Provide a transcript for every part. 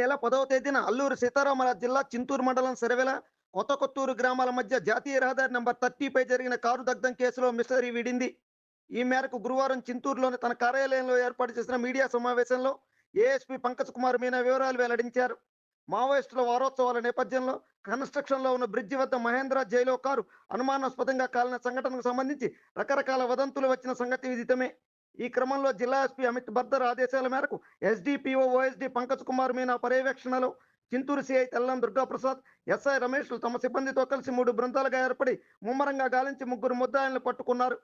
నెల 10వ తేదీన అల్లూరు సీతారామరాజు జిల్లా చింతూరు మండలం సెరవెల, కొత్త కొత్తూరు గ్రామాల మధ్య జాతీయ రహదారి నంబర్ 30పై జరిగిన కారు దగ్ధం కేసులో మిస్టరీ వీడింది. ఈ మేరకు గురువారం చింతూరులోని తన కార్యాలయంలో ఏర్పాటు చేసిన మీడియా సమావేశంలో ఏఎస్పీ పంకజ్ కుమార్ మీనా వివరాలు వెల్లడించారు. మావోయిస్టుల వారోత్సవాల నేపథ్యంలో కన్స్ట్రక్షన్లో ఉన్న బ్రిడ్జి వద్ద మహేంద్ర జైలో కారు అనుమానాస్పదంగా కాలిన సంఘటనకు సంబంధించి రకరకాల వదంతులు వచ్చిన సంగతి విదితమే. ఈ క్రమంలో జిల్లా ఎస్పీ అమిత్ బర్దర్ ఆదేశాల మేరకు ఎస్డిపిఓ ఓఎస్డి పంకజ్ కుమార్ మీనా పర్యవేక్షణలో చింతూరు సిఐ తెల్లం దుర్గాప్రసాద్, ఎస్ఐ రమేష్లు తమ సిబ్బందితో కలిసి 3 బృందాలుగా ఏర్పడి ముమ్మరంగా గాలించి 3 ముద్దాయిలను పట్టుకున్నారు.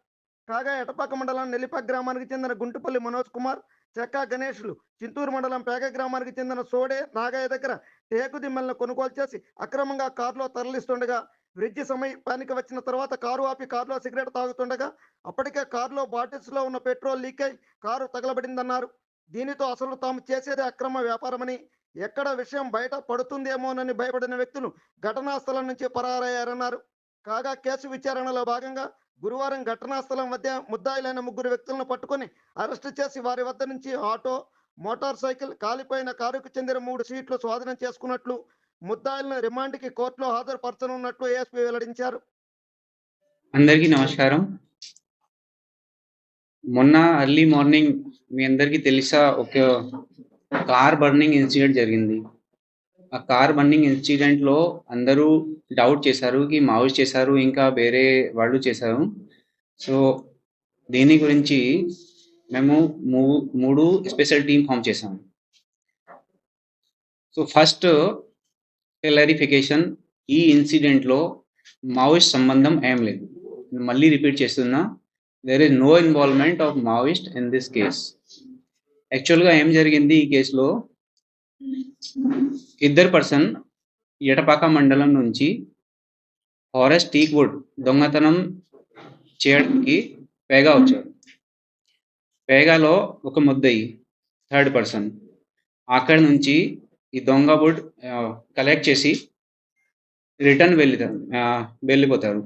కాగా ఎటపాక మండలం నెల్లిపాక గ్రామానికి చెందిన గుంటుపల్లి మనోజ్ కుమార్, చెక్కా గణేష్లు చింతూరు మండలం పేగ గ్రామానికి చెందిన సోడే నాగయ్య దగ్గర టేకు దిమ్మలను కొనుగోలు చేసి అక్రమంగా కారులో తరలిస్తుండగా, బ్రిడ్జి సమీపానికి వచ్చిన తర్వాత కారు ఆపి కారులో సిగరెట్ తాగుతుండగా అప్పటికే కారులో బాటిల్స్ లో ఉన్న పెట్రోల్ లీక్ అయి కారు తగలబడిందన్నారు. దీనితో అసలు తాము చేసేది అక్రమ వ్యాపారమని, ఎక్కడ విషయం బయట పడుతుందేమోనని భయపడిన వ్యక్తులు ఘటనా స్థలం నుంచి పరారయ్యారన్నారు. కాగా కేసు విచారణలో భాగంగా గురువారం ఘటనా స్థలం వద్ద ముద్దాయిలైన 3 వ్యక్తులను పట్టుకొని అరెస్టు చేసి వారి వద్ద నుంచి ఆటో, మోటార్ సైకిల్, కాలిపోయిన కారుకు చెందిన 3 సీట్లు స్వాధీనం చేసుకున్నట్లు, ముద్దాయిలను రిమాండ్కి కోర్టులో హాజరుపరచనున్నట్లు ఏఎస్పీ వెల్లడించారు. అందరికీ నమస్కారం. మొన్న ఎర్లీ మార్నింగ్ మీ అందరికీ తెలుసా ఒక కార్ బర్నింగ్ ఇన్సిడెంట్ జరిగింది. ఆ కార్ బర్నింగ్ ఇన్సిడెంట్ లో అందరూ డౌట్ చేశారు కి మావోయిస్ట్ చేశారు, ఇంకా వేరే వాళ్ళు చేశారు. సో దీని గురించి మేము 3 స్పెషల్ టీమ్ ఫామ్ చేసాము. సో ఫస్ట్ క్లారిఫికేషన్, ఈ ఇన్సిడెంట్ లో మావోయిస్ట్ సంబంధం ఏం లేదు. మళ్ళీ రిపీట్ చేస్తున్నా, there is no involvement of Maoist in this case. యాక్చువల్గా ఏం జరిగింది ఈ కేసులో, 2 పర్సన్ ఎటపాక మండలం నుంచి ఫారెస్ట్ టీక్ వుడ్ దొంగతనం చేయడానికి పేగా వచ్చారు. పేగాలో ఒక ముద్దయి 3rd పర్సన్ అక్కడి నుంచి ఈ దొంగ వుడ్ కలెక్ట్ చేసి రిటర్న్ వెళ్ళిపోతారు.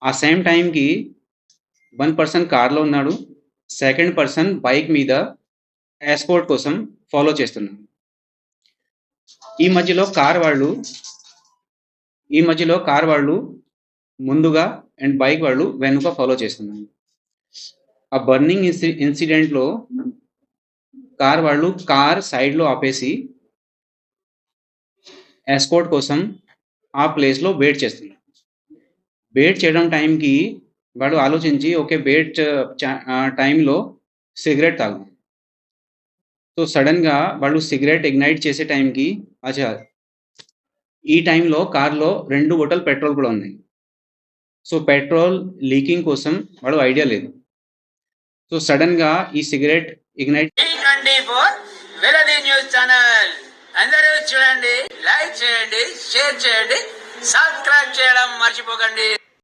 ఆ సేమ్ టైంకి 1 పర్సన్ కార్లో ఉన్నాడు, 2nd పర్సన్ బైక్ మీద ఎస్కోర్ట్ కోసం ఫాలో చేస్తున్నాడు. ఈ మధ్యలో కార్ వాళ్ళు ముందుగా అండ్ బైక్ వాళ్ళు వెనుక ఫాలో చేస్తున్నారు. ఆ బర్నింగ్ ఇన్సిడెంట్ లో కార్ సైడ్ లో ఆపేసి ఎస్కోర్ట్ కోసం ఆ ప్లేస్ లో వెయిట్ చేస్తున్నారు. వెయిట్ చేయడం టైంకి వాడు ఆలోచించి ఓకే వెయిట్ టైంలో సిగరెట్ తాగు. సో సడన్ గా వాళ్ళు సిగరెట్ ఇగ్నైట్ చేసే టైంకి ఈ టైంలో కార్లో 2 బాటిల్ పెట్రోల్ కూడా ఉన్నాయి. సో పెట్రోల్ లీకింగ్ కోసం వాడు ఐడియా లేదు. సో సడన్ గా ఈ సిగరెట్ ఇగ్నైట్ న్యూస్ ఛానల్ అందరూ చూడండి, లైక్ చేయండి, షేర్ చేయండి, సబ్స్క్రైబ్ చేయడం మర్చిపోకండి.